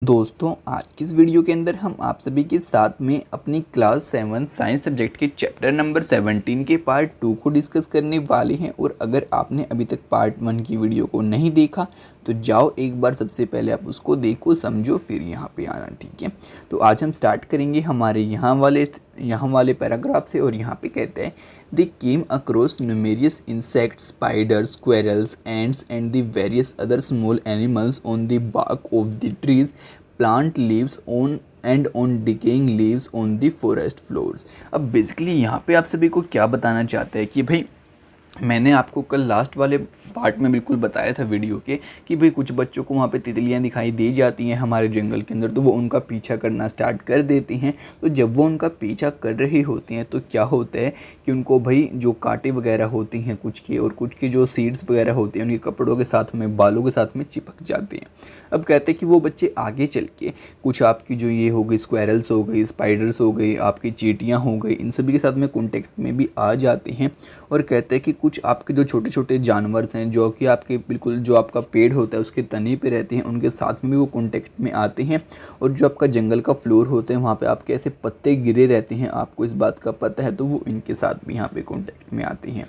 दोस्तों आज की इस वीडियो के अंदर हम आप सभी के साथ में अपनी क्लास 7 साइंस सब्जेक्ट के चैप्टर नंबर 17 के पार्ट 2 को डिस्कस करने वाले हैं। और अगर आपने अभी तक पार्ट 1 की वीडियो को नहीं देखा तो जाओ एक बार सबसे पहले आप उसको देखो, समझो, फिर यहाँ पे आना। ठीक है, तो आज हम स्टार्ट करेंगे हमारे यहाँ वाले पैराग्राफ से। और यहाँ पे कहते हैं they came across numerous insects, spiders, squirrels, ants and the various other small animals on the bark of the trees, plant leaves on and on decaying leaves on the forest floors. अब basically यहाँ पे आप सभी को क्या बताना चाहते हैं कि भाई मैंने आपको कल लास्ट वाले पार्ट में बिल्कुल बताया था वीडियो के कि भाई कुछ बच्चों को वहाँ पे तितलियाँ दिखाई दे जाती हैं हमारे जंगल के अंदर, तो वो उनका पीछा करना स्टार्ट कर देती हैं। तो जब वो उनका पीछा कर रही होती हैं तो क्या होता है कि उनको भाई जो कांटे वगैरह होती हैं कुछ के, और कुछ के जो सीड्स वगैरह होती हैं उनके कपड़ों के साथ में, बालों के साथ में चिपक जाती हैं। अब कहते हैं कि वो बच्चे आगे चल के कुछ आपकी जो ये हो गई स्क्वेरल्स हो गई, स्पाइडर्स हो गई, आपकी चींटियाँ हो गई, इन सभी के साथ में कॉन्टेक्ट में भी आ जाते हैं। और कहते हैं कि कुछ आपके जो छोटे छोटे जानवर हैं जो कि आपके बिल्कुल जो आपका पेड़ होता है उसके तने पे रहते हैं, उनके साथ में भी वो कॉन्टेक्ट में आते हैं। और जो आपका जंगल का फ्लोर होता है वहाँ पे आपके ऐसे पत्ते गिरे रहते हैं, आपको इस बात का पता है, तो वो इनके साथ भी यहाँ पे कॉन्टेक्ट में आते हैं।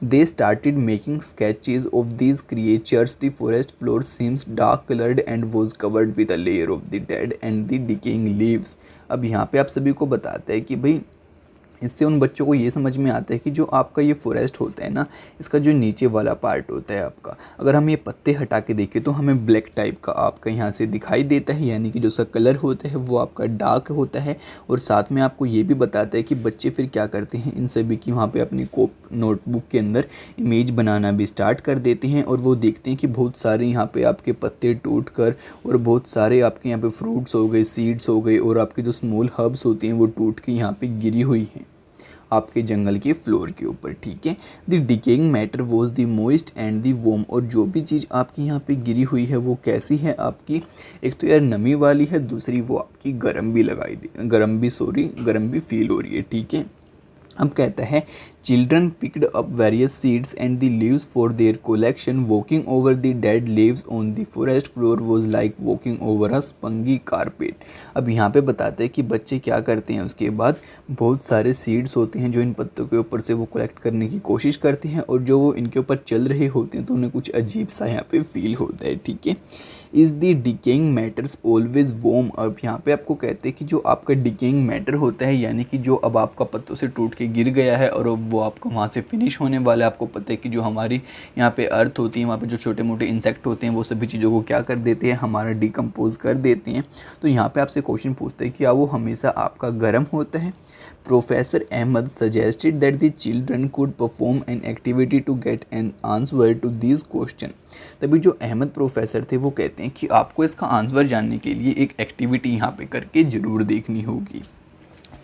They started making sketches of these creatures. The forest floor seems dark colored and was covered with a layer of the dead and the decaying leaves. अब यहाँ पे आप सभी को बताते हैं कि भाई इससे उन बच्चों को ये समझ में आता है कि जो आपका ये फॉरेस्ट होता है ना, इसका जो नीचे वाला पार्ट होता है आपका, अगर हम ये पत्ते हटा के देखें तो हमें ब्लैक टाइप का आपका यहाँ से दिखाई देता है, यानी कि जो उसका कलर होता है वो आपका डार्क होता है। और साथ में आपको ये भी बताता है कि बच्चे फिर क्या करते हैं, इन सभी की वहाँ पर अपनी नोटबुक के अंदर इमेज बनाना भी स्टार्ट कर देते हैं। और वो देखते हैं कि बहुत सारे यहाँ पे आपके पत्ते टूट कर और बहुत सारे आपके यहाँ पे फ्रूट्स हो गए, सीड्स हो गए, और आपके जो स्मॉल हर्ब्स होती हैं वो टूट के यहाँ पे गिरी हुई हैं आपके जंगल के फ्लोर के ऊपर। ठीक है, the decaying matter was the moist and the warm. और जो भी चीज़ आपकी यहाँ पे गिरी हुई है वो कैसी है आपकी, एक तो यार नमी वाली है, दूसरी वो आपकी गर्म भी फील हो रही है। ठीक है, अब कहता है children picked up various seeds and the leaves for their collection, walking over the dead leaves on the forest floor was like walking over a spongy carpet. अब यहाँ पे बताते हैं कि बच्चे क्या करते हैं, उसके बाद बहुत सारे सीड्स होते हैं जो इन पत्तों के ऊपर से वो कलेक्ट करने की कोशिश करते हैं, और जो वो इनके ऊपर चल रहे होते हैं तो उन्हें कुछ अजीब सा यहाँ पे फील होता है। ठीक है, is the decaying matters always warm. अब यहाँ पे आपको कहते हैं कि जो आपका डिकेइंग मैटर होता है, यानी कि जो अब आपका पत्तों से टूट के गिर गया है और अब वो आपका वहाँ से फिनिश होने वाला है, आपको पता है कि जो हमारी यहाँ पे अर्थ होती है, वहाँ पे जो छोटे मोटे इंसेक्ट होते हैं वो सभी चीज़ों को क्या कर देते हैं, हमारा डिकम्पोज कर देते हैं। तो यहाँ पे आपसे क्वेश्चन पूछते हैं कि क्या वो हमेशा आपका गर्म होता है। Professor Ahmed suggested that the children could perform an activity to get an answer to this question. तभी जो अहमद प्रोफेसर थे वो कहते हैं कि आपको इसका आंसर जानने के लिए एक एक्टिविटी यहाँ पे करके ज़रूर देखनी होगी।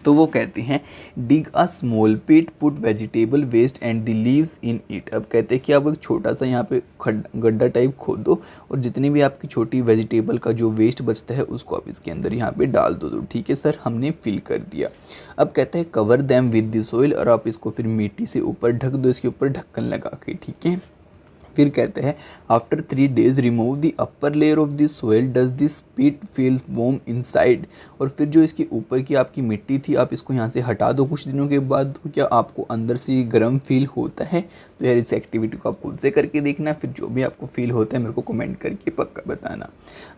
तो वो कहते हैं dig a small pit, put vegetable waste and the leaves in it. अब कहते हैं कि आप एक छोटा सा यहाँ पे गड्ढा टाइप खोदो और जितनी भी आपकी छोटी वेजिटेबल का जो वेस्ट बचता है उसको आप इसके अंदर यहाँ पे डाल दो। तो ठीक है सर, हमने फिल कर दिया। अब कहते हैं cover them with the soil, और आप इसको फिर मिट्टी से ऊपर ढक दो, इसके ऊपर ढक्कन लगा के। ठीक है, फिर कहते हैं after 3 days remove the upper layer of the soil, does this pit feels warm inside. और फिर जो इसके ऊपर की आपकी मिट्टी थी आप इसको यहाँ से हटा दो कुछ दिनों के बाद, तो क्या आपको अंदर से गर्म फील होता है। तो यार इस एक्टिविटी को आप खुद से करके देखना, फिर जो भी आपको फील होता है मेरे को कमेंट करके पक्का बताना।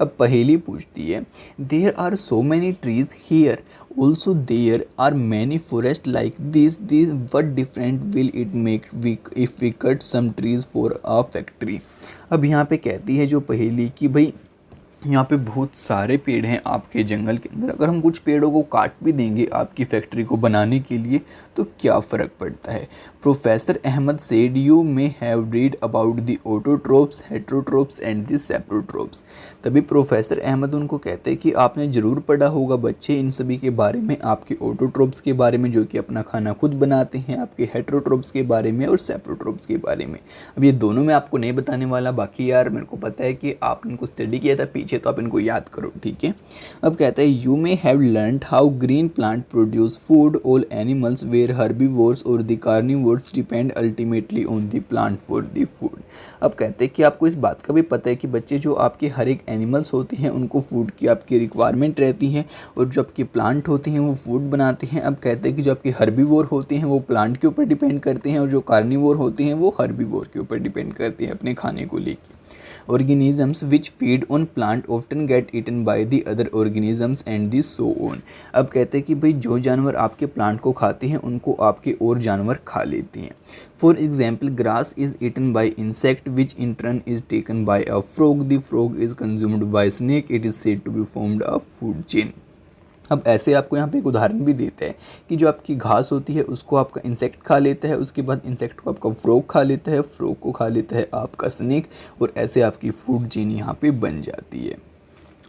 अब पहेली पूछती है there are so many trees here, also there are many forests like this what different will it make if we cut some trees for a factory। अब यहाँ पे कहती है जो पहेली कि भाई यहाँ पे बहुत सारे पेड़ हैं आपके जंगल के अंदर, अगर हम कुछ पेड़ों को काट भी देंगे आपकी फैक्ट्री को बनाने के लिए तो क्या फ़र्क पड़ता है। Professor Ahmed said you may have read about the autotrophs, heterotrophs and the saprotrophs. तभी प्रोफेसर अहमद उनको कहते हैं कि आपने ज़रूर पढ़ा होगा बच्चे इन सभी के बारे में, आपके ऑटोट्रोप्स के बारे में जो कि अपना खाना खुद बनाते हैं, आपके हेट्रोट्रोप्स के बारे में और सेप्रोट्रोप्स के बारे में। अब ये दोनों मैं आपको नहीं बताने वाला, बाकी यार मेरे को पता है कि आपने इनको स्टडी किया था, चीज़ है, तो आप इनको याद करो, ठीक है। अब कहता है you may have learned how green plant produce food, all animals were herbivores और the carnivores depend ultimately on the plant for the food. अब कहते हैं कि आपको इस बात का भी पता है कि बच्चे जो आपके हर एक एनिमल्स होते हैं उनको फूड की आपकी रिक्वायरमेंट रहती है, और जो आपके प्लांट होते हैं वो फूड बनाते हैं। अब कहते हैं कि जो आपके हर्बीवोर होते हैं वो प्लांट के ऊपर डिपेंड करते हैं, और जो कार्निवोर होते हैं वो हर्बीवोर के ऊपर डिपेंड करते हैं अपने खाने को लेके। Organisms which feed on plant often get eaten by the other organisms and the so on। अब कहते हैं कि भाई जो जानवर आपके प्लांट को खाते हैं उनको आपके और जानवर खा लेते हैं। For example, grass is eaten by insect which in turn is taken by a frog. The frog is consumed by snake. It is said to be formed a food chain। अब ऐसे आपको यहाँ पे एक उदाहरण भी देते हैं कि जो आपकी घास होती है उसको आपका इंसेक्ट खा लेता है, उसके बाद इंसेक्ट को आपका फ्रॉग खा लेता है, फ्रॉग को खा लेता है आपका स्नेक, और ऐसे आपकी फूड चेन यहाँ पे बन जाती है।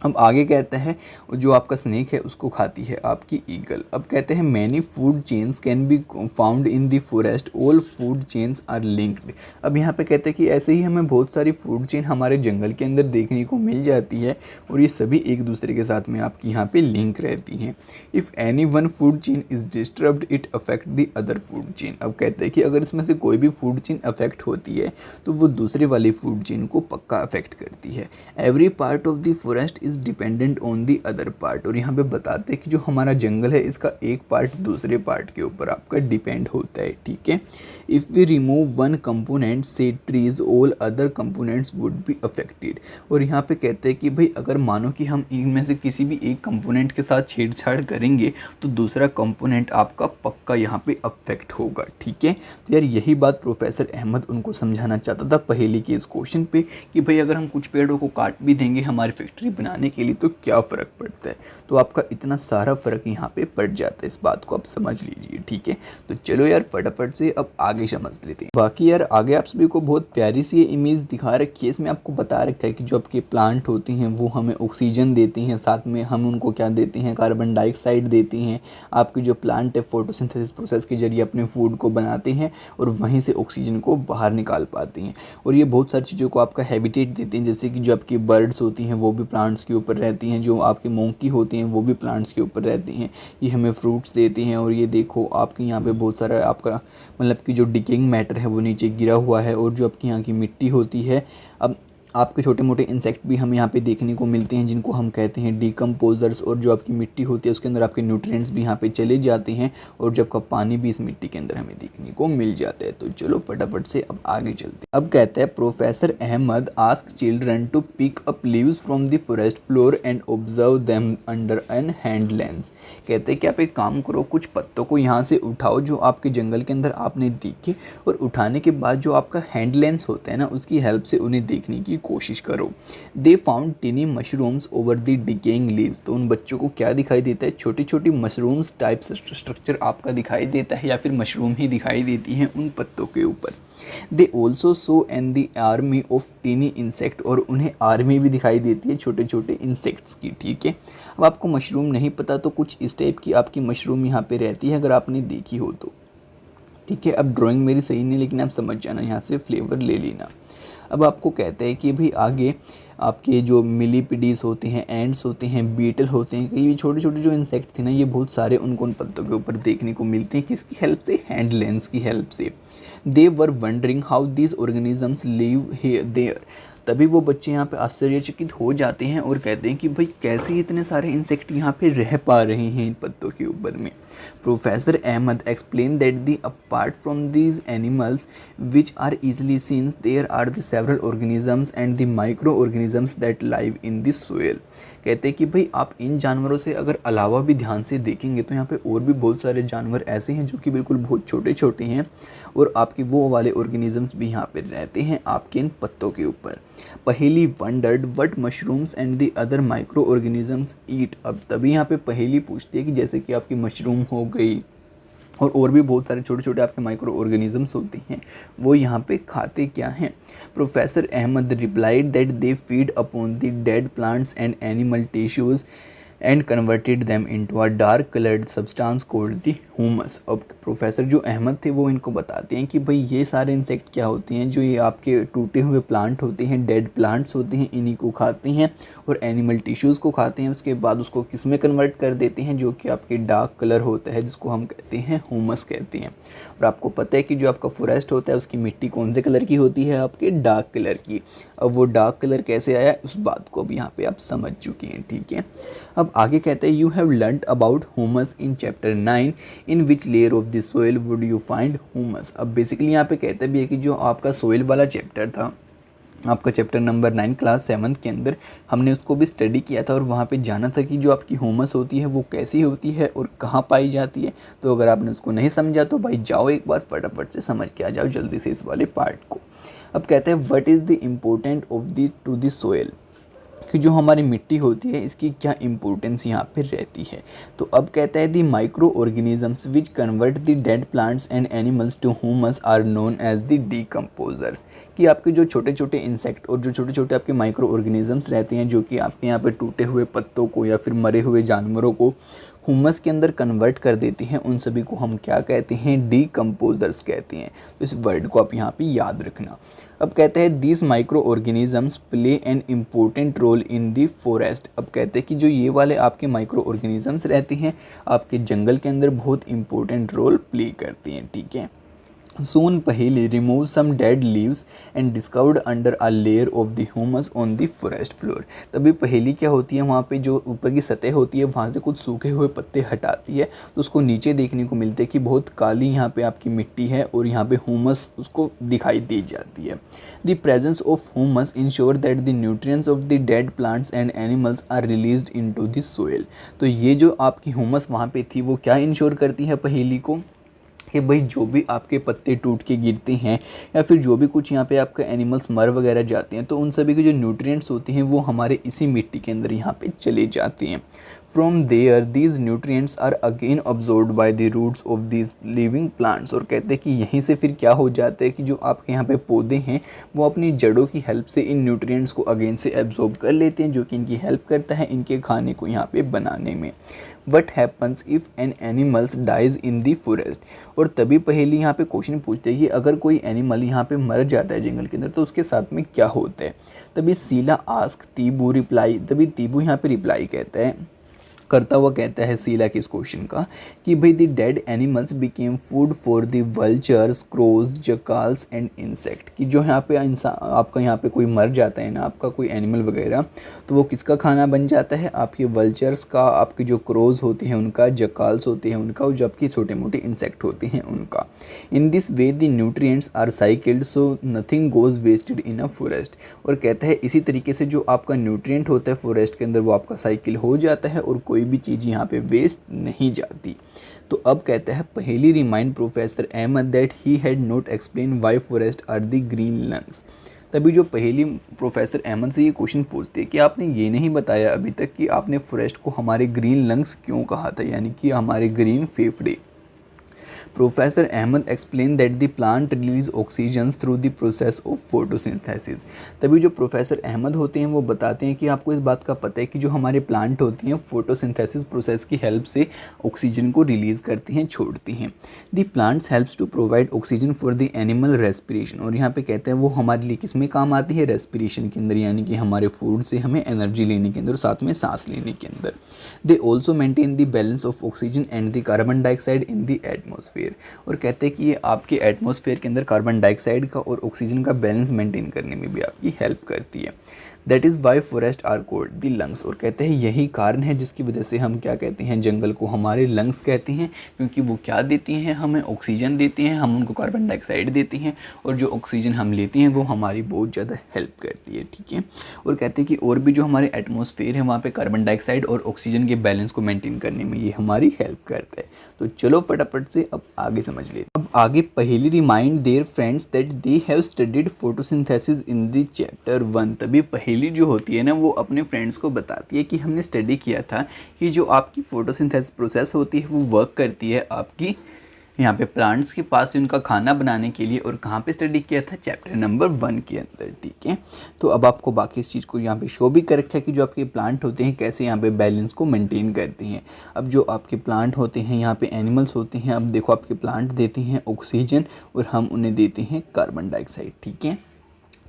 अब आगे कहते हैं जो आपका स्नेक है उसको खाती है आपकी ईगल। अब कहते हैं many food chains can be found in the forest, all food chains are linked. अब यहाँ पे कहते हैं कि ऐसे ही हमें बहुत सारी फूड चेन हमारे जंगल के अंदर देखने को मिल जाती है, और ये सभी एक दूसरे के साथ में आपकी यहाँ पे लिंक रहती हैं। If any one food chain is disturbed it affect the other food chain. अब कहते हैं कि अगर इसमें से कोई भी फूड चेन अफेक्ट होती है तो वो दूसरे वाली फूड चेन को पक्का अफेक्ट करती है। Every part of the forest is dependent on the other part. और यहाँ पे बताते हैं कि जो हमारा जंगल है इसका एक पार्ट दूसरे पार्ट के ऊपर आपका डिपेंड होता है, ठीक है। If we remove one component say trees all other components would be affected. और यहाँ पे कहते हैं कि भाई अगर मानो कि हम इनमें से किसी भी एक कंपोनेंट के साथ छेड़छाड़ करेंगे तो दूसरा कंपोनेंट आपका पक्का यहाँ पे अफेक्ट होगा, ठीक है। तो यार यही बात प्रोफेसर अहमद उनको समझाना चाहता था पहेली के इस क्वेश्चन पे कि भाई अगर हम कुछ पेड़ों को काट भी देंगे हमारी फैक्ट्री बनाने के लिए तो क्या फ़र्क पड़ता है। तो आपका इतना सारा फ़र्क यहाँ पे पड़ जाता है, इस बात को आप समझ लीजिए, ठीक है। तो चलो यार फटाफट से अब आगे समझ लेते हैं। बाकी यार आगे आप सभी को बहुत प्यारी सी इमेज दिखा रखी है, इसमें आपको बता रखा है कि जो आपके प्लांट होती हैं वो हमें ऑक्सीजन देती हैं, साथ में हम उनको क्या देते हैं, कार्बन डाइऑक्साइड देती हैं। आपके जो प्लांट है फोटोसिंथेसिस प्रोसेस के जरिए अपने फूड को बनाते हैं और वहीं से ऑक्सीजन को बाहर निकाल पाती हैं। और ये बहुत सारी चीज़ों को आपका हैबिटेट देती हैं, जैसे कि जो आपकी बर्ड्स होती हैं वो भी प्लांट्स के ऊपर रहती हैं, जो आपकी मोंकी होती हैं वो भी प्लांट्स के ऊपर रहती हैं, ये हमें फ्रूट्स देती हैं। और ये देखो आपके यहाँ पे बहुत सारा आपका मतलब कि जो डिकेइंग मैटर है वो नीचे गिरा हुआ है। और जो आपकी यहाँ की मिट्टी होती है, अब आपके छोटे मोटे इंसेक्ट भी हमें यहाँ पे देखने को मिलते हैं जिनको हम कहते हैं डिकम्पोजर्स। और जो आपकी मिट्टी होती है उसके अंदर आपके न्यूट्रिएंट्स भी यहाँ पे चले जाते हैं, और जब का पानी भी इस मिट्टी के अंदर हमें देखने को मिल जाता है। तो चलो फटाफट से अब आगे चलते हैं। अब कहते हैं professor Ahmad ask children to pick up leaves from the forest floor and observe them under an hand lens. कहते हैं कि आप एक काम करो, कुछ पत्तों को यहाँ से उठाओ जो आपके जंगल के अंदर आपने देखे, और उठाने के बाद जो आपका हैंड लेंस होता है ना उसकी हेल्प से उन्हें देखने की कोशिश करो। They found टिनी mushrooms over the decaying leaves. तो उन बच्चों को क्या दिखाई देता है, छोटी छोटी मशरूम्स टाइप स्ट्रक्चर आपका दिखाई देता है, या फिर मशरूम ही दिखाई देती हैं उन पत्तों के ऊपर। They also saw an the army of tiny insect. और उन्हें आर्मी भी दिखाई देती है छोटे छोटे इंसेक्ट्स की, ठीक है। अब आपको मशरूम नहीं पता तो कुछ इस टाइप की आपकी मशरूम यहाँ पे रहती है अगर आपने देखी हो तो, ठीक है। अब ड्राइंग मेरी सही नहीं लेकिन आप समझ जाना, यहाँ से फ्लेवर ले लेना। अब आपको कहते हैं कि भाई आगे आपके जो मिलीपिडीज होते हैं, एंड्स होते हैं, बीटल होते हैं, कई भी छोटे छोटे जो इंसेक्ट थे ना ये बहुत सारे उनको उन पत्तों के ऊपर देखने को मिलते हैं। किसकी हेल्प से, हैंड लेंस की हेल्प से। They were wondering how these organisms live here there. तभी वो बच्चे यहाँ पे आश्चर्यचकित हो जाते हैं और कहते हैं कि भाई कैसे इतने सारे इंसेक्ट यहाँ पे रह पा रहे हैं इन पत्तों के ऊपर में। Professor Ahmed explain that the apart from these animals which are easily seen there are the several organisms and the micro organisms that live in the soil। कहते हैं कि भाई आप इन जानवरों से अगर अलावा भी ध्यान से देखेंगे तो यहाँ पे और भी बहुत सारे जानवर ऐसे हैं जो कि बिल्कुल बहुत छोटे छोटे हैं, और आपके वो वाले ऑर्गेनिजम्स भी यहाँ पे रहते हैं आपके इन पत्तों के ऊपर। Paheli wondered what mushrooms and the other micro organisms eat. अब तभी यहाँ पे पहेली पूछती है कि जैसे कि आपकी मशरूम हो गई और भी बहुत सारे छोटे छोटे आपके माइक्रो ऑर्गेनिजम्स होते हैं, वो यहाँ पे खाते क्या हैं। Professor Ahmed replied that they feed upon the dead plants and animal tissues and converted them into a dark colored substance called the humus. अब प्रोफेसर जो अहमद थे वो इनको बताते हैं कि भाई ये सारे इंसेक्ट क्या होते हैं, जो ये आपके टूटे हुए प्लांट होते हैं, डेड प्लांट्स होते हैं, इन्हीं को खाते हैं और एनिमल टिश्यूज़ को खाते हैं। उसके बाद उसको किस में कन्वर्ट कर देते हैं, जो कि आपके डार्क कलर होता है, जिसको हम कहते हैं ह्यूमस कहते हैं। और आपको पता है कि जो आपका फॉरेस्ट होता है उसकी मिट्टी कौन से कलर की होती है, आपके डार्क कलर की। अब वो डार्क कलर कैसे आया उस बात को भी यहाँ पे आप समझ चुके हैं, ठीक है। अब आगे कहते हैं, you have learned about humus in chapter 9, in which layer of the soil would you find humus. अब बेसिकली यहाँ पे कहते भी है कि जो आपका सोइल वाला चैप्टर था, आपका चैप्टर नंबर 9 क्लास 7 के अंदर, हमने उसको भी स्टडी किया था और वहाँ पे जाना था कि जो आपकी ह्यूमस होती है वो कैसी होती है और कहाँ पाई जाती है। तो अगर आपने उसको नहीं समझा तो भाई जाओ एक बार फटाफट से समझ के आ जाओ जल्दी से इस वाले पार्ट को। अब कहते हैं, what is the important of the two the soil, कि जो हमारी मिट्टी होती है इसकी क्या इंपॉर्टेंस यहाँ पे रहती है। तो अब कहता है, the micro organisms which convert the dead plants and animals to humus are known as the decomposers. कि आपके जो छोटे छोटे इंसेक्ट और जो छोटे छोटे आपके माइक्रो ऑर्गेनिजम्स रहते हैं, जो कि आपके यहाँ पे टूटे हुए पत्तों को या फिर मरे हुए जानवरों को ह्यूमस के अंदर कन्वर्ट कर देते हैं, उन सभी को हम क्या कहते हैं, डीकम्पोजर्स कहते हैं। तो इस वर्ड को आप यहाँ पे याद रखना। अब कहते हैं, these micro organisms play an important role in the forest. अब कहते हैं कि जो ये वाले आपके माइक्रो ऑर्गेनिजम्स रहते हैं आपके जंगल के अंदर बहुत इंपॉर्टेंट रोल प्ले करते हैं, ठीक है। Soon Paheli removed some dead leaves and discovered under a layer of the humus on the forest floor। तभी पहेली क्या होती है, वहाँ पे जो ऊपर की सतह होती है वहाँ से कुछ सूखे हुए पत्ते हटाती है तो उसको नीचे देखने को मिलते हैं कि बहुत काली यहाँ पे आपकी मिट्टी है और यहाँ पे हुमस उसको दिखाई दी जाती है। The presence of humus ensure that the nutrients of the dead plants and animals are released into the soil। तो ये जो आपकी हुमस वहाँ पे थी वो क्या इंश्योर करती है पहेली को, कि भाई जो भी आपके पत्ते टूट के गिरते हैं या फिर जो भी कुछ यहाँ पे आपका एनिमल्स मर वगैरह जाते हैं तो उन सभी के जो न्यूट्रिएंट्स होते हैं वो हमारे इसी मिट्टी के अंदर यहाँ पे चले जाते हैं। From there these nutrients are again absorbed by the roots of these living plants. और कहते हैं कि यहीं से फिर क्या हो जाता है कि जो आपके यहाँ पे पौधे हैं वो अपनी जड़ों की हेल्प से इन न्यूट्रिएंट्स को अगेन से एब्जॉर्ब कर लेते हैं, जो कि इनकी हेल्प करता है इनके खाने को यहाँ पे बनाने में। What happens if an animals dies in the forest. और तभी पहले यहाँ पे क्वेश्चन पूछते हैं कि अगर कोई एनिमल यहाँ पे मर जाता है जंगल के अंदर तो उसके साथ में क्या होता है। तभी सीला आस्क तीबू रिप्लाई, तभी तीबू यहाँ पे रिप्लाई करता हुआ कहता है सीला के इस क्वेश्चन का कि भाई the dead animals became food for the vultures, crows, jackals and insect. कि जो यहाँ पे इंसान आपका यहाँ पे कोई मर जाता है ना, आपका कोई एनिमल वगैरह, तो वो किसका खाना बन जाता है, आपके वल्चर्स का, आपके जो क्रोज होते हैं उनका, जकाल्स होते हैं उनका, और जो आपके छोटे मोटे इंसेक्ट होते हैं उनका। In this way the nutrients are cycled so nothing goes wasted in a forest. और कहता है इसी तरीके से जो आपका न्यूट्रिएंट होता है फॉरेस्ट के अंदर वो आपका साइकिल हो जाता है और कोई भी चीज़ यहाँ पे वेस्ट नहीं जाती। तो अब कहता है, Paheli remind professor Ahmed that he had not explain why forest are the green lungs. तभी जो पहली प्रोफेसर अहमद से ये क्वेश्चन पूछते हैं कि आपने ये नहीं बताया अभी तक कि आपने फॉरेस्ट को हमारे ग्रीन लंग्स क्यों कहा था, यानी कि हमारे ग्रीन फेफड़े। Professor Ahmed explained that the plant release oxygen through the process of photosynthesis। तभी जो प्रोफेसर अहमद होते हैं वो बताते हैं कि आपको इस बात का पता है कि जो हमारे प्लांट होती हैं फोटोसिंथेसिस प्रोसेस की हेल्प से ऑक्सीजन को रिलीज़ करती हैं, छोड़ती हैं। The plants helps to provide oxygen for the animal respiration. और यहाँ पे कहते हैं वो हमारे लिए किस में काम आती है, रेस्पिरेशन के अंदर, यानी कि हमारे फूड से हमें एनर्जी लेने के अंदर, साथ में सांस लेने के अंदर। They also maintain the balance of oxygen and the carbon dioxide in the atmosphere. और कहते हैं कि ये आपके एटमॉस्फेयर के अंदर कार्बन डाइऑक्साइड का और ऑक्सीजन का बैलेंस मेंटेन करने में भी आपकी हेल्प करती है। That is why forest are called the lungs. और कहते हैं यही कारण है जिसकी वजह से हम क्या कहते हैं, जंगल को हमारे लंग्स कहते हैं, क्योंकि वो क्या देती हैं, हमें ऑक्सीजन देती हैं, हम उनको कार्बन डाइऑक्साइड देती हैं, और जो ऑक्सीजन हम लेते हैं वो हमारी बहुत ज़्यादा हेल्प करती है, ठीक है। और कहते हैं कि और भी जो हमारे एटमॉस्फेयर है वहाँ पे कार्बन डाइऑक्साइड और ऑक्सीजन के बैलेंस को मेंटेन करने में ये हमारी हेल्प करता है। तो चलो फटाफट से अब आगे समझ लेते। अब आगे पहली remind their friends that they have studied photosynthesis in the chapter 1। तभी पहली जो होती है ना वो अपने फ्रेंड्स को बताती है कि हमने स्टडी किया था कि जो आपकी फोटोसिंथेसिस प्रोसेस होती है वो वर्क करती है आपकी यहाँ पे प्लांट्स के पास उनका खाना बनाने के लिए, और कहाँ पे स्टडी किया था, चैप्टर नंबर 1 के अंदर। ठीक है, तो अब आपको बाकी इस चीज़ को यहाँ पे शो भी कर रखा है कि जो आपके प्लांट होते हैं कैसे यहाँ पे बैलेंस को मेंटेन करते हैं। अब जो आपके प्लांट होते हैं, यहाँ पे एनिमल्स होते हैं, अब देखो आपके प्लांट देते हैं ऑक्सीजन और हम उन्हें देते हैं कार्बन डाइऑक्साइड। ठीक है,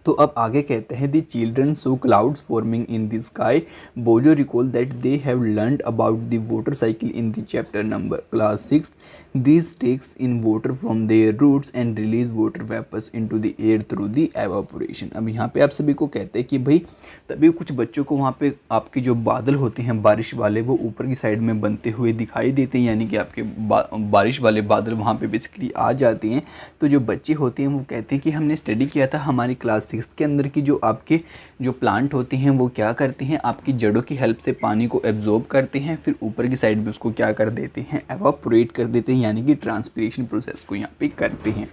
तो अब आगे कहते हैं the children saw clouds forming in the sky, Boojho recall that they have learned about the water cycle in the chapter number class 6। This takes in water from their roots and release water vapours into the air through the evaporation. अब यहाँ पे आप सभी को कहते हैं कि भाई तभी कुछ बच्चों को वहाँ पे आपके जो बादल होते हैं बारिश वाले वो ऊपर की साइड में बनते हुए दिखाई देते हैं, यानी कि आपके बारिश वाले बादल वहाँ पे बेसिकली आ जाते हैं। तो जो बच्चे होते हैं वो कहते हैं कि हमने स्टडी किया था हमारी क्लास 6 के अंदर की जो आपके जो प्लांट होते हैं वो क्या करते हैं, आपकी जड़ों की हेल्प से पानी को एब्जॉर्ब करते हैं, फिर ऊपर की साइड में उसको क्या कर देते हैं, एवापोरेट कर देते हैं, यानी कि ट्रांसपिरेशन प्रोसेस को यहाँ पे करते हैं।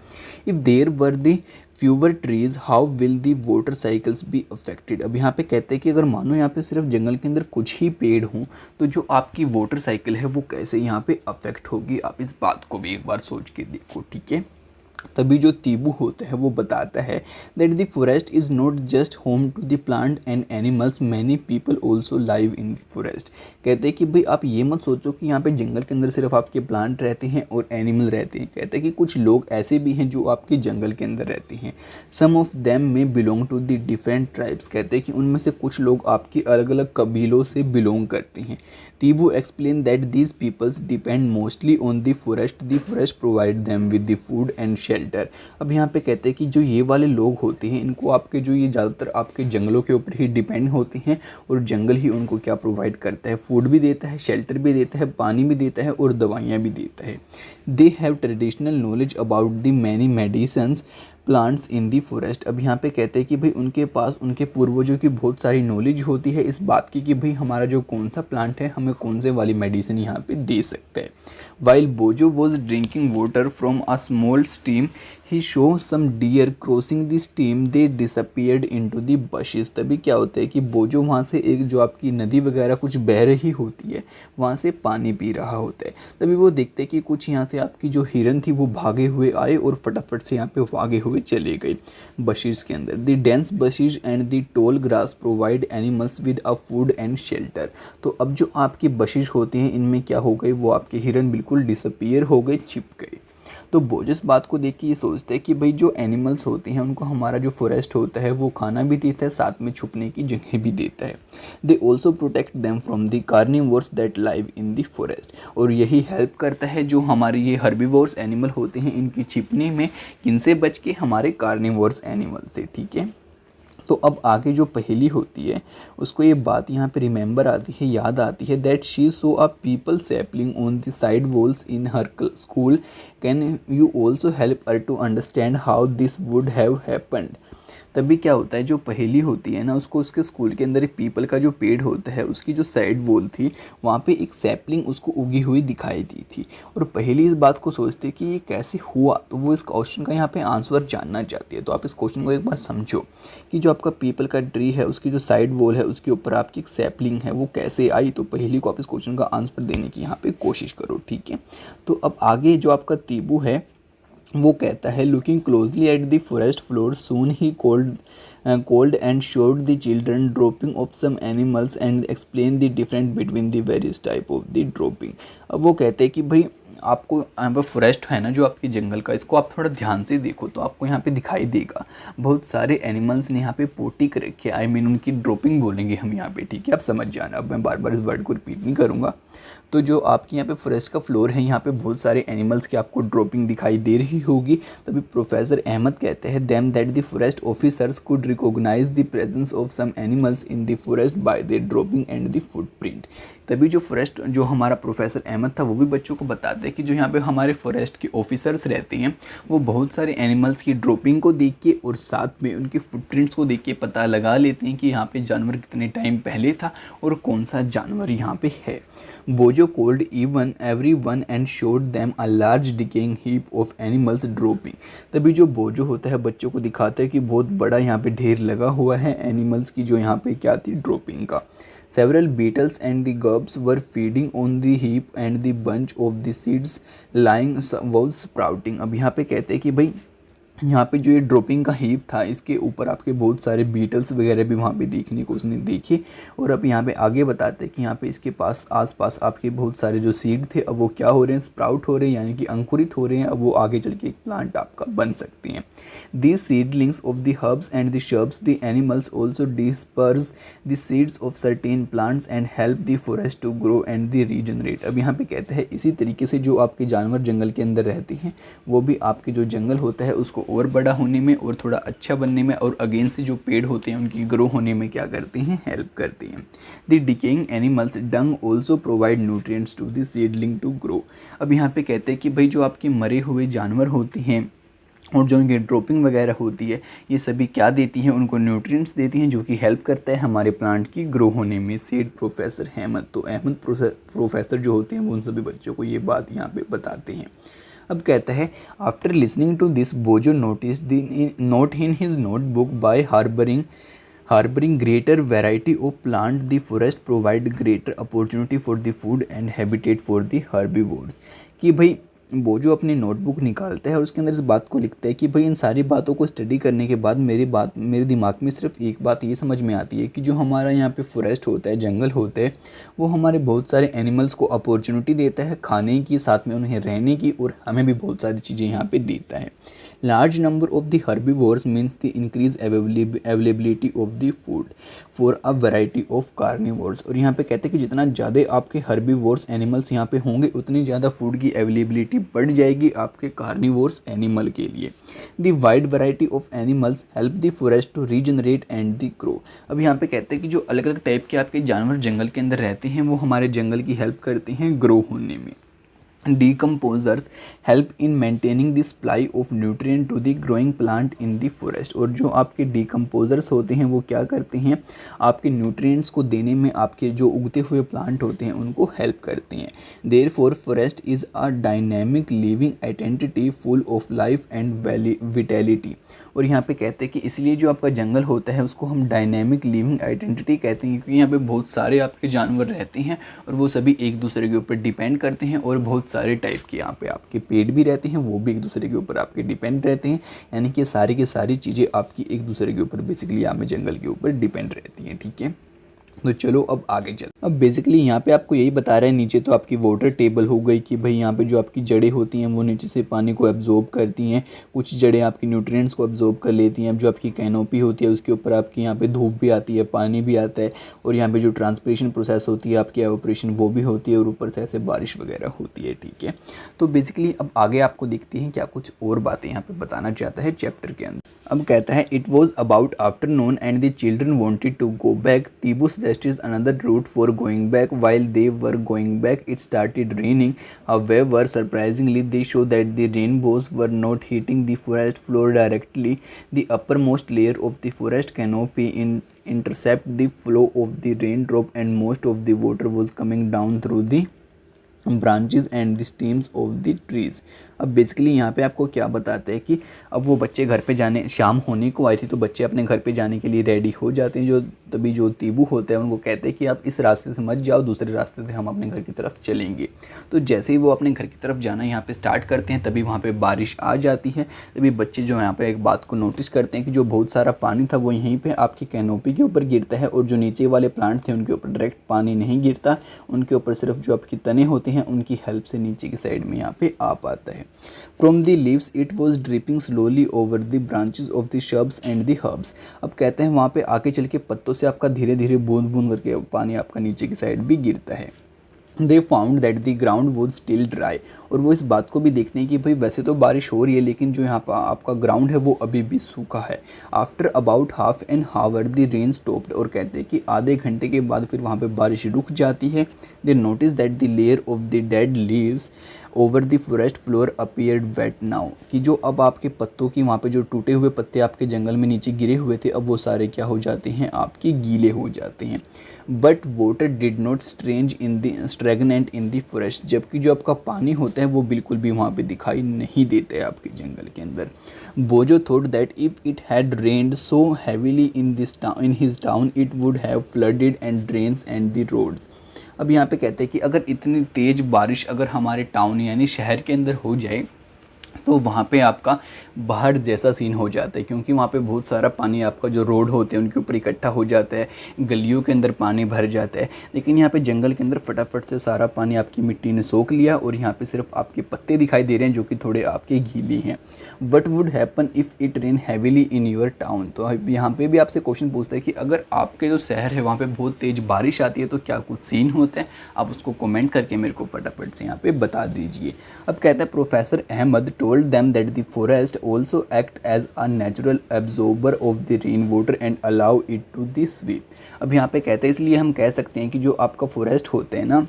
If there were the fewer trees how will the water cycles be affected. अब यहाँ पे कहते हैं कि अगर मानो यहाँ पे सिर्फ जंगल के अंदर कुछ ही पेड़ हों तो जो आपकी वाटर साइकिल है वो कैसे यहाँ पे अफेक्ट होगी। आप इस बात को भी एक बार सोच के देखो। ठीक है, तभी जो तीबू होता है वो बताता है that the forest is not just home to the plant and animals, many people also live in the forest. कहते हैं कि भाई आप ये मत सोचो कि यहाँ पे जंगल के अंदर सिर्फ आपके प्लांट रहते हैं और एनिमल रहते हैं। कहते हैं कि कुछ लोग ऐसे भी हैं जो आपके जंगल के अंदर रहते हैं। Some of them may belong to the different tribes. कहते हैं कि उनमें से कुछ लोग आपकी अलग अलग कबीलों से बिलोंग करते हैं। Tibu explain that these peoples depend mostly on the forest provide them with the food and shelter. अब यहाँ पे कहते हैं कि जो ये वाले लोग होते हैं इनको आपके जो ये ज़्यादातर आपके जंगलों के ऊपर ही डिपेंड होते हैं, और जंगल ही उनको क्या प्रोवाइड करता है, फूड भी देता है, शेल्टर भी देता है, पानी भी देता है और दवाइयाँ भी देता है। They have traditional knowledge about the many medicines plants in the forest. अब यहाँ पे कहते हैं कि भाई उनके पास उनके पूर्वजों की बहुत सारी नॉलेज होती है इस बात की कि भाई हमारा जो कौन सा प्लांट है हमें कौन से वाली मेडिसिन यहाँ पे दे सकता है। While Boojho was drinking water from a small stream he saw some deer crossing the stream they disappeared into the bushes. तभी क्या होता है कि बोजो वहाँ से एक जो आपकी नदी वगैरह कुछ बह रही होती है वहाँ से पानी पी रहा होता है, तभी वो देखते हैं कि कुछ यहाँ से आपकी जो हिरन थी वो भागे हुए आए और फटाफट से यहाँ पे भागे हुए चले गए बशीज के अंदर। The dense bushes and the tall grass provide animals with a food and shelter. तो अब जो आपके बशीज होते हैं इनमें क्या हो गए, वो आपके हिरन बिल्कुल डिसअपियर हो गए, छिप गए। तो बोजो इस बात को देख के ये सोचते हैं कि भाई जो एनिमल्स होते हैं उनको हमारा जो फॉरेस्ट होता है वो खाना भी देता है, साथ में छुपने की जगह भी देता है। They also protect them from the carnivores that live in the forest. और यही हेल्प करता है जो हमारे ये हर्बीवोर्स एनिमल होते हैं इनकी छिपने में, किनसे बच के, हमारे कार्निवोर्स एनिमल से। ठीक है, तो अब आगे जो पहेली होती है उसको ये बात यहाँ पे रिमेंबर आती है, याद आती है that she saw a peepal sapling on the side walls in her school, can you also help her to understand how this would have happened. तभी क्या होता है जो पहेली होती है ना उसको उसके स्कूल के अंदर एक पीपल का जो पेड़ होता है उसकी जो साइड वॉल थी वहाँ पे एक सैपलिंग उसको उगी हुई दिखाई दी थी, और पहेली इस बात को सोचते कि ये कैसे हुआ, तो वो इस क्वेश्चन का यहाँ पे आंसर जानना चाहती है। तो आप इस क्वेश्चन को एक बार समझो कि जो आपका पीपल का ट्री है उसकी जो साइड वॉल है उसके ऊपर आपकी एक सैपलिंग है वो कैसे आई। तो पहेली को आप इस क्वेश्चन का आंसर देने की यहाँ पे कोशिश करो। ठीक है, तो अब आगे जो आपका तीबू है वो कहता है looking closely at the forest floor soon he called and showed the children dropping of some animals and explain the difference between the various type of the dropping. अब वो कहते हैं कि भाई आपको यहाँ पर फॉरेस्ट है ना जो आपके जंगल का, इसको आप थोड़ा ध्यान से देखो तो आपको यहाँ पे दिखाई देगा बहुत सारे एनिमल्स ने यहाँ पे पोटी कर रखी है, आई मीन उनकी ड्रॉपिंग बोलेंगे हम यहाँ पे। ठीक है, आप समझ जाना, अब मैं बार बार इस वर्ड को रिपीट नहीं करूँगा। तो जो आपके यहाँ पे फॉरेस्ट का फ्लोर है यहाँ पे बहुत सारे एनिमल्स की आपको ड्रॉपिंग दिखाई दे रही होगी। तभी प्रोफेसर अहमद कहते हैं them that the forest officers could recognise the presence of some animals in the forest by the dropping and the footprint. तभी जो फॉरेस्ट जो हमारा प्रोफेसर अहमद था वो भी बच्चों को बताते हैं कि जो यहाँ पे हमारे फॉरेस्ट के ऑफिसर्स रहते हैं वो बहुत सारे एनिमल्स की ड्रॉपिंग को देख के और साथ में उनके फुटप्रिंट्स को देख के पता लगा लेते हैं कि यहाँ पे जानवर कितने टाइम पहले था और कौन सा जानवर यहाँ पे है। बोजो cold even every one and showed them a large decaying heap of animals dropping. तभी जो बोजो होता है बच्चों को दिखाता है कि बहुत बड़ा यहाँ पे ढेर लगा हुआ है एनिमल्स की जो यहाँ पे क्या थी ड्रॉपिंग का। Several beetles and the grubs were feeding on the heap and the bunch of the seeds lying was sprouting। अब यहाँ पे कहते हैं कि भाई यहाँ पे जो ये ड्रॉपिंग का हीप था इसके ऊपर आपके बहुत सारे बीटल्स वगैरह भी वहाँ पे देखने को उसने देखे। और अब यहाँ पे आगे बताते हैं कि यहाँ पे इसके पास आसपास आपके बहुत सारे जो सीड थे अब वो क्या हो रहे हैं, स्प्राउट हो रहे हैं, यानी कि अंकुरित हो रहे हैं। अब वो आगे चल के एक प्लांट आपका बन सकती हैं। These seedlings of the herbs and the shrubs, the animals also disperse the seeds of certain plants and help the forest to grow and the regenerate। अब यहाँ पे कहते हैं इसी तरीके से जो आपके जानवर जंगल के अंदर रहते हैं वो भी आपके जो जंगल होता है उसको और बड़ा होने में और थोड़ा अच्छा बनने में और अगेन से जो पेड़ होते हैं उनकी ग्रो होने में क्या करते हैं, हेल्प करते हैं। The decaying animals dung also provide nutrients to the seedling to grow. अब यहाँ पे कहते हैं कि भाई जो आपके मरे हुए जानवर होते हैं और जो उनकी ड्रॉपिंग वगैरह होती है ये सभी क्या देती हैं, उनको न्यूट्रिएंट्स देती हैं जो कि हेल्प करता है हमारे प्लांट की ग्रो होने में। Said professor Ahmad. तो अहमद प्रोफेसर जो होते हैं वो उन सभी बच्चों को ये बात यहाँ पे बताते हैं। अब कहता है after listening to this Boojho notice the note in his notebook by harboring greater variety of plant, the forest provide greater opportunity for the food and habitat for the herbivores। कि भाई वो जो अपनी नोटबुक निकालता है और उसके अंदर इस बात को लिखता है कि भाई इन सारी बातों को स्टडी करने के बाद मेरे दिमाग में सिर्फ एक बात ये समझ में आती है कि जो हमारा यहाँ पे फॉरेस्ट होता है, जंगल होता है, वो हमारे बहुत सारे एनिमल्स को अपॉर्चुनिटी देता है खाने की, साथ में उन्हें रहने की, और हमें भी बहुत सारी चीज़ें यहाँ पे देता है। Large number of the herbivores means the increased availability of the food for a variety of carnivores। और यहाँ पे कहते हैं कि जितना ज़्यादा आपके herbivores एनिमल्स यहाँ पे होंगे उतनी ज़्यादा फूड की अवेलेबिलिटी बढ़ जाएगी आपके कार्निवोर्स एनिमल के लिए। The wide variety of animals help the forest to regenerate and the grow। अब यहाँ पे कहते हैं कि जो अलग अलग टाइप के आपके जानवर जंगल के अंदर रहते हैं वो हमारे जंगल की हेल्प करते हैं ग्रो होने में। Decomposers help in maintaining the supply of nutrient to the growing plant in the forest। और जो आपके decomposers होते हैं वो क्या करते हैं, आपके nutrients को देने में आपके जो उगते हुए प्लांट होते हैं उनको हेल्प करते हैं। Therefore forest is a dynamic living entity full of life and vitality। और यहाँ पे कहते हैं कि इसलिए जो आपका जंगल होता है उसको हम डायनेमिक लिविंग आइडेंटिटी कहते हैं, क्योंकि यहाँ पे बहुत सारे आपके जानवर रहते हैं और वो सभी एक दूसरे के ऊपर डिपेंड करते हैं, और बहुत सारे टाइप के यहाँ पे आपके पेड़ भी रहते हैं वो भी एक दूसरे के ऊपर आपके डिपेंड रहते हैं, यानी कि सारी की सारी चीज़ें आपकी एक दूसरे के ऊपर बेसिकली यहाँ पे जंगल के ऊपर डिपेंड रहती हैं। ठीक है, तो चलो अब आगे चल। अब बेसिकली यहाँ पे आपको यही बता रहा है, नीचे तो आपकी वाटर टेबल हो गई कि भाई यहाँ पे जो आपकी जड़ें होती हैं वो नीचे से पानी को एब्जॉर्ब करती हैं, कुछ जड़ें आपकी न्यूट्रिएंट्स को एब्जॉर्ब कर लेती हैं। अब जो आपकी कैनोपी होती है उसके ऊपर आपकी यहाँ पे धूप भी आती है, पानी भी आता है, और यहाँ पे जो ट्रांसपिरेशन प्रोसेस होती है आपकी एवापोरेशन वो भी होती है, और ऊपर से ऐसे बारिश वगैरह होती है। ठीक है, तो बेसिकली अब आगे आपको देखते हैं क्या कुछ और बातें यहाँ पे बताना चाहता है चैप्टर के अंदर। अब कहता है it was about afternoon and the children wanted to go back. Tibu suggested another route for going back। While they were going back it started raining। However surprisingly they show that the rainbows were not hitting the forest floor directly। The uppermost layer of the forest canopy intercept the flow of the raindrop and most of the water was coming down through the branches and the stems of the trees। अब basically यहाँ पे आपको क्या बताते हैं कि अब वो बच्चे घर पे जाने, शाम होने को आई थी तो बच्चे अपने घर पे जाने के लिए रेडी हो जाते हैं। जो तभी जो तीबू होते हैं उनको कहते हैं कि आप इस रास्ते से मत जाओ, दूसरे रास्ते से हम अपने घर की तरफ चलेंगे। तो जैसे ही वो अपने घर की तरफ जाना यहाँ पे स्टार्ट करते हैं तभी वहाँ पे बारिश आ जाती है। तभी बच्चे जो यहाँ पे एक बात को नोटिस करते हैं कि जो बहुत सारा पानी था वो यहीं पे आपकी कैनोपी के ऊपर गिरता है, और जो नीचे वाले प्लांट थे उनके ऊपर डायरेक्ट पानी नहीं गिरता, उनके ऊपर सिर्फ जो आपकी तने होते हैं उनकी हेल्प से नीचे की साइड में यहाँ पे आ पाता है। From the leaves it was dripping slowly over the branches of the shrubs and the herbs। अब कहते हैं वहाँ पे आके चल के पत्तों से आपका धीरे धीरे बूंद बूंद करके पानी आपका नीचे की साइड भी गिरता है। They found that the ground was still dry। और वो इस बात को भी देखते हैं कि भाई वैसे तो बारिश हो रही है लेकिन जो यहाँ पर आपका ग्राउंड है वो अभी भी सूखा है। After about half an hour the rain stopped. और कहते हैं कि आधे घंटे के बाद फिर वहाँ पे बारिश रुक जाती है। They notice that the layer of the dead leaves over the forest floor appeared wet now. कि जो अब आपके पत्तों की वहाँ पे जो टूटे हुए पत्ते आपके जंगल में नीचे गिरे हुए थे अब वो सारे क्या हो जाते हैं, आपके गीले हो जाते हैं। But water did not stagnant in the forest, जबकि जो आपका पानी होता है वो बिल्कुल भी वहाँ पे दिखाई नहीं देता है आपके जंगल के अंदर। Boojho thought that if it had rained so heavily in his town it would have flooded and drains and the roads. अब यहाँ पे कहते हैं कि अगर इतनी तेज़ बारिश अगर हमारे टाउन यानी शहर के अंदर हो जाए तो वहाँ पे आपका बाढ़ जैसा सीन हो जाता है, क्योंकि वहाँ पे बहुत सारा पानी आपका जो रोड होते हैं उनके ऊपर इकट्ठा हो जाता है, गलियों के अंदर पानी भर जाता है। लेकिन यहाँ पे जंगल के अंदर फटाफट से सारा पानी आपकी मिट्टी ने सोख लिया और यहाँ पे सिर्फ आपके पत्ते दिखाई दे रहे हैं जो कि थोड़े आपके गीले हैं। What would happen if it rain heavily in your town. तो अब यहाँ पे भी आपसे क्वेश्चन पूछता है कि अगर आपके जो शहर है वहाँ पे बहुत तेज़ बारिश आती है तो क्या कुछ सीन होता है, आप उसको कमेंट करके मेरे को फटाफट से यहाँ पे बता दीजिए। अब कहता है professor Ahmad told them that the forest also act as a natural absorber of the rainwater and allow it to the sweep। अब यहाँ पे कहते हैं इसलिए हम कह सकते हैं कि जो आपका फॉरेस्ट होते हैं ना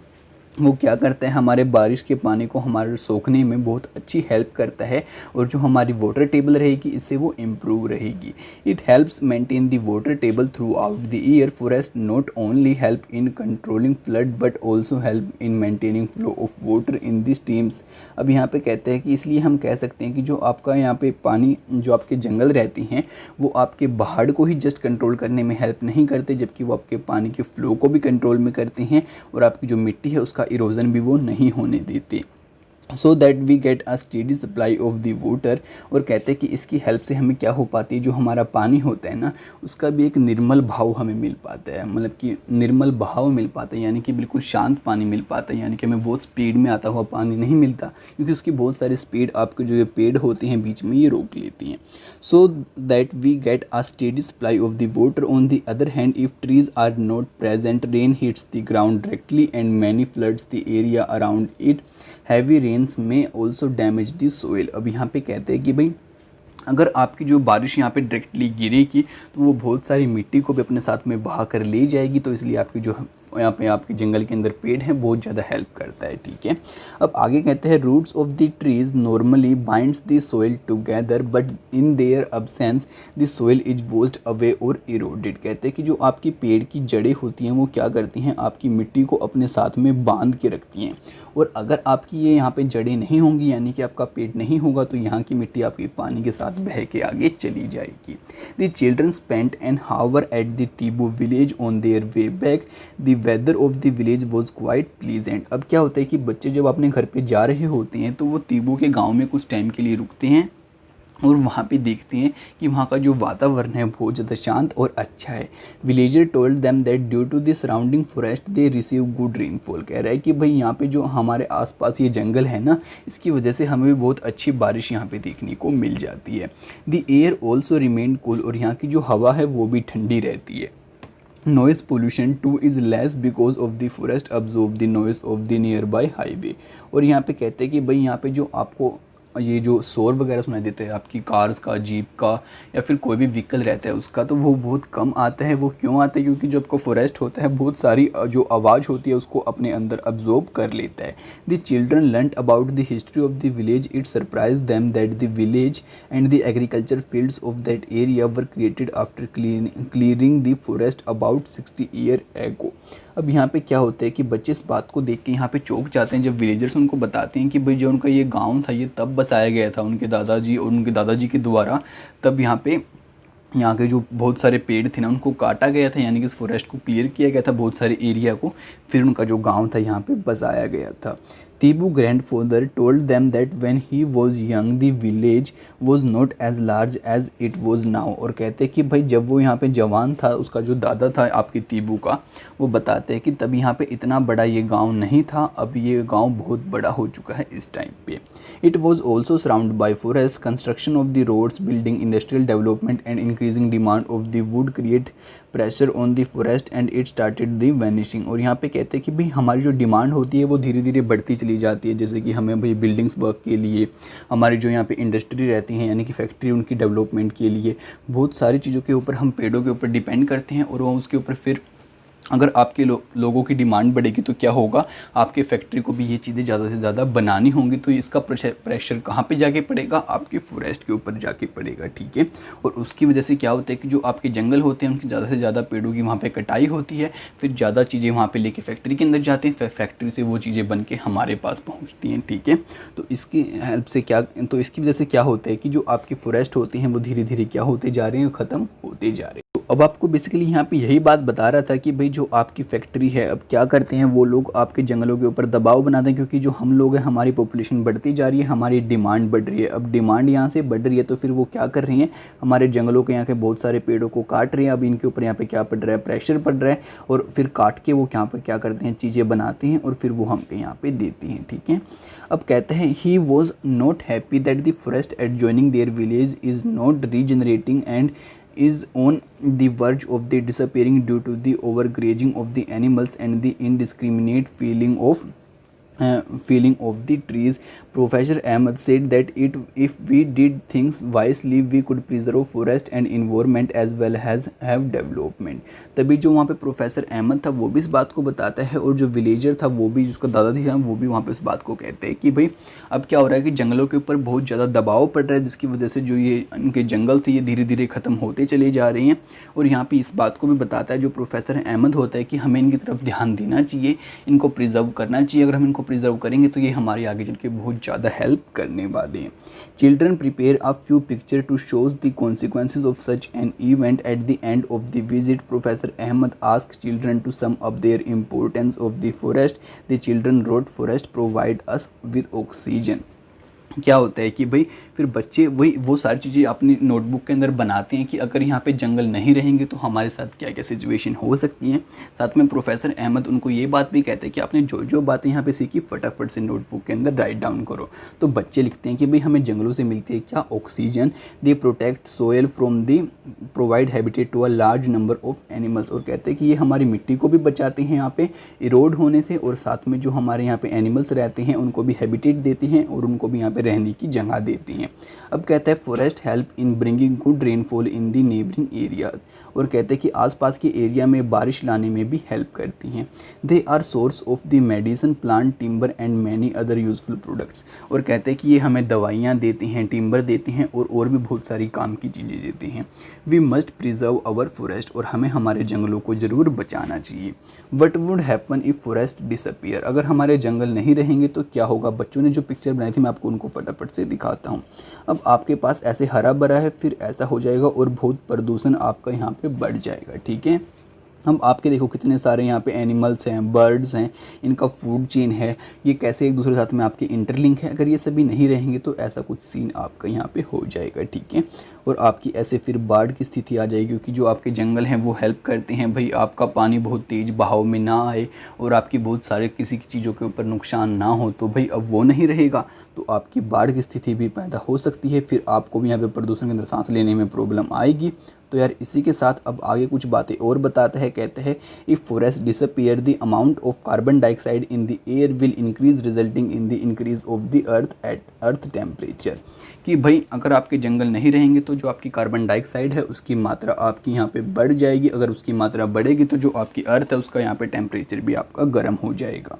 वो क्या करता है हमारे बारिश के पानी को हमारे सोखने में बहुत अच्छी हेल्प करता है और जो हमारी वाटर टेबल रहेगी इससे वो इम्प्रूव रहेगी। It helps maintain the water table through out the year. Forest not only help in controlling flood but also help in maintaining flow of water in the streams. अब यहाँ पे कहते हैं कि इसलिए हम कह सकते हैं कि जो आपका यहाँ पे पानी जो आपके जंगल रहती हैं वो आपके बाढ़ को ही जस्ट कंट्रोल करने में हेल्प नहीं करते, जबकि वो आपके पानी के फ्लो को भी कंट्रोल में करते हैं और आपकी जो मिट्टी है उसका इरोजन भी वो नहीं होने देते। So that we get a steady supply of the water. और कहते हैं कि इसकी हेल्प से हमें क्या हो पाती है, जो हमारा पानी होता है ना उसका भी एक निर्मल भाव हमें मिल पाता है, मतलब कि निर्मल भाव मिल पाता है, यानी कि बिल्कुल शांत पानी मिल पाता है। यानी कि हमें बहुत स्पीड में आता हुआ पानी नहीं मिलता, क्योंकि उसकी बहुत सारी स्पीड आपके जो ये पेड़ होते हैं बीच में ये रोक लेती हैं। So that we get a steady supply of the water. On the other hand if trees are not present rain hits the ground directly and many floods the area around it. Heavy rains may also damage the soil. अब यहाँ पे कहते हैं कि भाई अगर आपकी जो बारिश यहाँ पे डायरेक्टली गिरेगी तो वो बहुत सारी मिट्टी को भी अपने साथ में बहा कर ले जाएगी, तो इसलिए आपकी जो यहाँ पे आपके जंगल के अंदर पेड़ हैं बहुत ज़्यादा हेल्प करता है। ठीक है, अब आगे कहते हैं roots of the trees normally binds the soil together but in their absence the soil is washed away और इरोडेड। कहते हैं कि जो आपकी पेड़ की जड़ें होती हैं वो क्या करती हैं, आपकी मिट्टी को अपने साथ में बांध के रखती हैं, और अगर आपकी ये यहाँ पे जड़ें नहीं होंगी यानी कि आपका पेड़ नहीं होगा तो यहाँ की मिट्टी आपकी पानी के साथ बह के आगे चली जाएगी। The children spent an hour at the Tibu village on their way back. The weather of the village was quite pleasant. अब क्या होता है कि बच्चे जब अपने घर पे जा रहे होते हैं तो वो तीबू के गाँव में कुछ टाइम के लिए रुकते हैं और वहाँ पे देखते हैं कि वहाँ का जो वातावरण है बहुत ज़्यादा शांत और अच्छा है। Villager told them that due to the surrounding forest they receive good rainfall. कह रहा है कि भाई यहाँ पे जो हमारे आसपास ये जंगल है ना इसकी वजह से हमें भी बहुत अच्छी बारिश यहाँ पे देखने को मिल जाती है। The air also remain cool. और यहाँ की जो हवा है वो भी ठंडी रहती है। Noise pollution two is less because of the forest absorb the noise of the near by highway. और यहाँ पे कहते हैं कि भाई यहाँ पे जो आपको ये जो शोर वगैरह सुनाई देता है आपकी कार्स का, जीप का या फिर कोई भी व्हीकल रहता है उसका, तो वो बहुत कम आता है। वो क्यों आता है, क्योंकि जब आपको फॉरेस्ट होता है बहुत सारी जो आवाज़ होती है उसको अपने अंदर अब्जॉर्ब कर लेता है। The children learn about the history of the village. It surprise them that the village and the agriculture fields of that area were created after clearing the forest about 60 year ago. अब यहाँ पे क्या होता है कि बच्चे इस बात को देख के यहाँ पे चौंक जाते हैं जब विलेजर्स उनको बताते हैं कि भाई जो उनका ये गांव था ये तब बसाया गया था उनके दादाजी और उनके दादाजी के द्वारा। तब यहाँ के जो बहुत सारे पेड़ थे ना उनको काटा गया था, यानी कि इस फॉरेस्ट को क्लियर किया गया था बहुत सारे एरिया को, फिर उनका जो गांव था यहाँ पे बसाया गया था। Tibu grandfather told them that when he was young the village was not as large as it was now. और कहते हैं कि भाई जब वो यहाँ पे जवान था, उसका जो दादा था आपके तीबू का, वो बताते हैं कि तब यहाँ पे इतना बड़ा ये गांव नहीं था, अब ये गांव बहुत बड़ा हो चुका है इस टाइम पे। It was also surround by forest. Construction of the roads, building, industrial development and increasing demand of the wood create pressure on the forest and it started the vanishing. और यहाँ पे कहते हैं कि भाई हमारी जो डिमांड होती है वो धीरे धीरे बढ़ती चली जाती है, जैसे कि हमें भाई बिल्डिंग्स वर्क के लिए, हमारी जो यहाँ पे इंडस्ट्री रहती हैं यानी कि फैक्ट्री, उनकी डेवलपमेंट के लिए बहुत सारी चीज़ों के ऊपर हम पेड़ों के ऊपर डिपेंड करते हैं और वो उसके ऊपर फिर अगर आपके लोगों की डिमांड बढ़ेगी तो क्या होगा, आपके फैक्ट्री को भी ये चीज़ें ज़्यादा से ज़्यादा बनानी होंगी, तो इसका प्रेशर कहाँ पे जाके पड़ेगा, आपके फॉरेस्ट के ऊपर जाके पड़ेगा, ठीक है। और उसकी वजह से क्या होता है कि जो आपके जंगल होते हैं उनकी ज़्यादा से ज़्यादा पेड़ों की वहाँ पे कटाई होती है, फिर ज़्यादा चीज़ें वहाँ पे लेके फैक्ट्री के अंदर जाते हैं, फिर फैक्ट्री से वो चीज़ें बन के हमारे पास पहुँचती हैं, ठीक है। तो इसकी हेल्प से क्या, तो इसकी वजह से क्या होता है कि जो आपके फॉरेस्ट होते हैं वो धीरे धीरे क्या होते जा रहे हैं, ख़त्म होते जा रहे हैं। तो अब आपको बेसिकली यहाँ पे यही बात बता रहा था कि भाई जो आपकी फैक्ट्री है अब क्या करते हैं वो लोग, आपके जंगलों के ऊपर दबाव बनाते हैं, क्योंकि जो हम लोग हैं हमारी पॉपुलेशन बढ़ती जा रही है, हमारी डिमांड बढ़ रही है। अब डिमांड यहाँ से बढ़ रही है तो फिर वो क्या कर रही हैं, हमारे जंगलों के यहाँ के बहुत सारे पेड़ों को काट रहे हैं। अब इनके ऊपर यहाँ पे क्या पड़ रहा है, प्रेशर पड़ रहा है, और फिर काट के वो यहाँ पर क्या करते हैं, चीज़ें बनाते हैं और फिर वो हमके यहाँ पे देते हैं, ठीक है। अब कहते हैं he was not happy that the forest adjoining their village is not regenerating and is on the verge of the disappearing due to the overgrazing of the animals and the indiscriminate feeling of the trees. Professor Ahmed said that if we did things wisely we could preserve forest and environment as well as have development. तभी जो वहाँ पे professor Ahmad था वो भी इस बात को बताता है, और जो विलेजर था वो भी, जिसका दादाजी था वो भी वहाँ पे इस बात को कहते हैं कि भाई अब क्या हो रहा है कि जंगलों के ऊपर बहुत ज़्यादा दबाव पड़ रहा है, जिसकी वजह से जो ये इनके जंगल थे ये धीरे धीरे ख़त्म होते चले जा रहे हैं। और यहाँ पे इस बात को भी बताता है जो प्रोफेसर अहमद होता है कि हमें इनकी तरफ ध्यान देना चाहिए, इनको प्रिजर्व करना चाहिए। अगर हम इनको प्रिजर्व करेंगे तो ये हमारे आगे चल के बहुत ज़्यादा हेल्प करने वाले हैं। Children prepare a few picture to shows the consequences of such an event at the end of the visit. Professor Ahmad ask children to sum up their importance of the forest. The children wrote forest provide us with oxygen. क्या होता है कि भाई फिर बच्चे वही वो सारी चीज़ें अपनी नोटबुक के अंदर बनाते हैं कि अगर यहाँ पे जंगल नहीं रहेंगे तो हमारे साथ क्या क्या सिचुएशन हो सकती हैं। साथ में प्रोफेसर अहमद उनको ये बात भी कहते हैं कि आपने जो जो बातें यहाँ पे सीखी फटाफट से नोटबुक के अंदर राइट डाउन करो। तो बच्चे लिखते हैं कि भाई हमें जंगलों से मिलती है क्या, oxygen. They protect soil from the provide habitat to a large number of animals. और कहते हैं कि ये हमारी मिट्टी को भी बचाते हैं यहाँ पे इरोड होने से, और साथ में जो हमारे यहाँ पे एनिमल्स रहते हैं उनको भी हैबिटेट देते हैं और उनको भी यहाँ पे रहने की जगह देती हैं। अब कहता है forest help in bringing good rainfall in the neighbouring areas. और कहते हैं कि आसपास के एरिया में बारिश लाने में भी हेल्प करती हैं। They are source of the medicine plant timber and many other useful products. और कहते हैं कि ये हमें दवाइयाँ देती हैं, टिम्बर देती हैं और भी बहुत सारी काम की चीज़ें देती हैं। We must preserve our forest. और हमें हमारे जंगलों को ज़रूर बचाना चाहिए। What would happen if forest disappear. अगर हमारे जंगल नहीं रहेंगे तो क्या होगा। बच्चों ने जो पिक्चर बनाई थी मैं आपको उनको फटाफट से दिखाता हूँ। अब आपके पास ऐसे हरा भरा है, फिर ऐसा हो जाएगा और बहुत प्रदूषण आपका यहाँ पे बढ़ जाएगा, ठीक है। हम आपके देखो कितने सारे यहाँ पे एनिमल्स हैं, बर्ड्स हैं, इनका फूड चेन है, ये कैसे एक दूसरे के साथ में आपके इंटरलिंक है। अगर ये सभी नहीं रहेंगे तो ऐसा कुछ सीन आपका यहाँ पे हो जाएगा, ठीक है। और आपकी ऐसे फिर बाढ़ की स्थिति आ जाएगी, क्योंकि जो आपके जंगल हैं वो हेल्प करते हैं भाई आपका पानी बहुत तेज़ बहाव में ना आए और आपकी बहुत सारे किसी की चीज़ों के ऊपर नुकसान ना हो। तो भाई अब वो नहीं रहेगा तो आपकी बाढ़ की स्थिति भी पैदा हो सकती है, फिर आपको भी यहाँ पे प्रदूषण के अंदर सांस लेने में प्रॉब्लम आएगी। तो यार इसी के साथ अब आगे कुछ बातें और बताता है। कहते हैं if forest disappear the amount of carbon dioxide in the air will increase resulting in the increase of the earth at earth temperature. कि भाई अगर आपके जंगल नहीं रहेंगे तो जो आपकी कार्बन डाइऑक्साइड है उसकी मात्रा आपकी यहाँ पे बढ़ जाएगी। अगर उसकी मात्रा बढ़ेगी तो जो आपकी अर्थ है उसका यहाँ पे टेम्परेचर भी आपका गर्म हो जाएगा।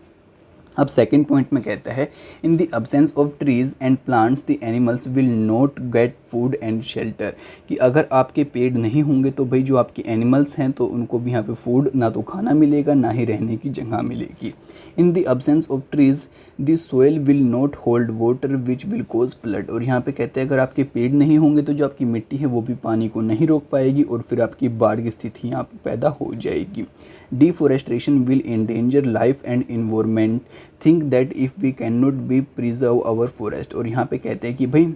अब सेकंड पॉइंट में कहता है इन the absence of trees and plants the animals will not get food and shelter. कि अगर आपके पेड़ नहीं होंगे तो भाई जो आपके एनिमल्स हैं तो उनको भी यहाँ पे फूड ना तो खाना मिलेगा ना ही रहने की जगह मिलेगी। In the absence of trees the soil will not hold water which will cause flood. और यहाँ पे कहते हैं अगर आपके पेड़ नहीं होंगे तो जो आपकी मिट्टी है वो भी पानी को नहीं रोक पाएगी और फिर आपकी बाढ़ की स्थिति यहाँ पे पैदा हो जाएगी। Deforestation will endanger life and environment. Think that if we can not be preserve our forest. और यहाँ पे कहते हैं कि भाई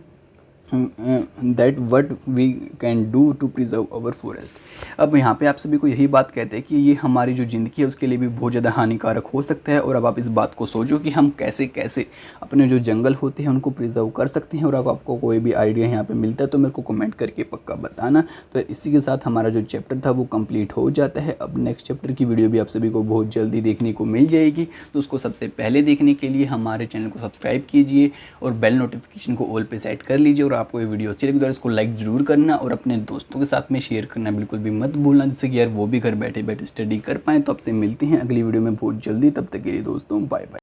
that what we can do to preserve our forest. अब यहाँ पे आप सभी को यही बात कहते हैं कि ये हमारी जो ज़िंदगी है उसके लिए भी बहुत ज़्यादा हानिकारक हो सकता है। और अब आप इस बात को सोचो कि हम कैसे कैसे अपने जो जंगल होते हैं उनको प्रिजर्व कर सकते हैं। और अब आपको कोई भी आइडिया यहाँ पे मिलता है तो मेरे को कमेंट करके पक्का बताना। तो इसी के साथ हमारा जो चैप्टर था वो कंप्लीट हो जाता है। अब नेक्स्ट चैप्टर की वीडियो भी आप सभी को बहुत जल्दी देखने को मिल जाएगी। तो उसको सबसे पहले देखने के लिए हमारे चैनल को सब्सक्राइब कीजिए और बेल नोटिफिकेशन को ऑल पे सेट कर लीजिए। और और आपको ये वीडियो अच्छी लगी तो इसको लाइक जरूर करना और अपने दोस्तों के साथ में शेयर करना बिल्कुल भी मत भूलना, जिससे कि यार वो भी घर बैठे बैठे स्टडी कर पाएँ। तो आपसे मिलते हैं अगली वीडियो में बहुत जल्दी, तब तक के लिए दोस्तों बाय बाय।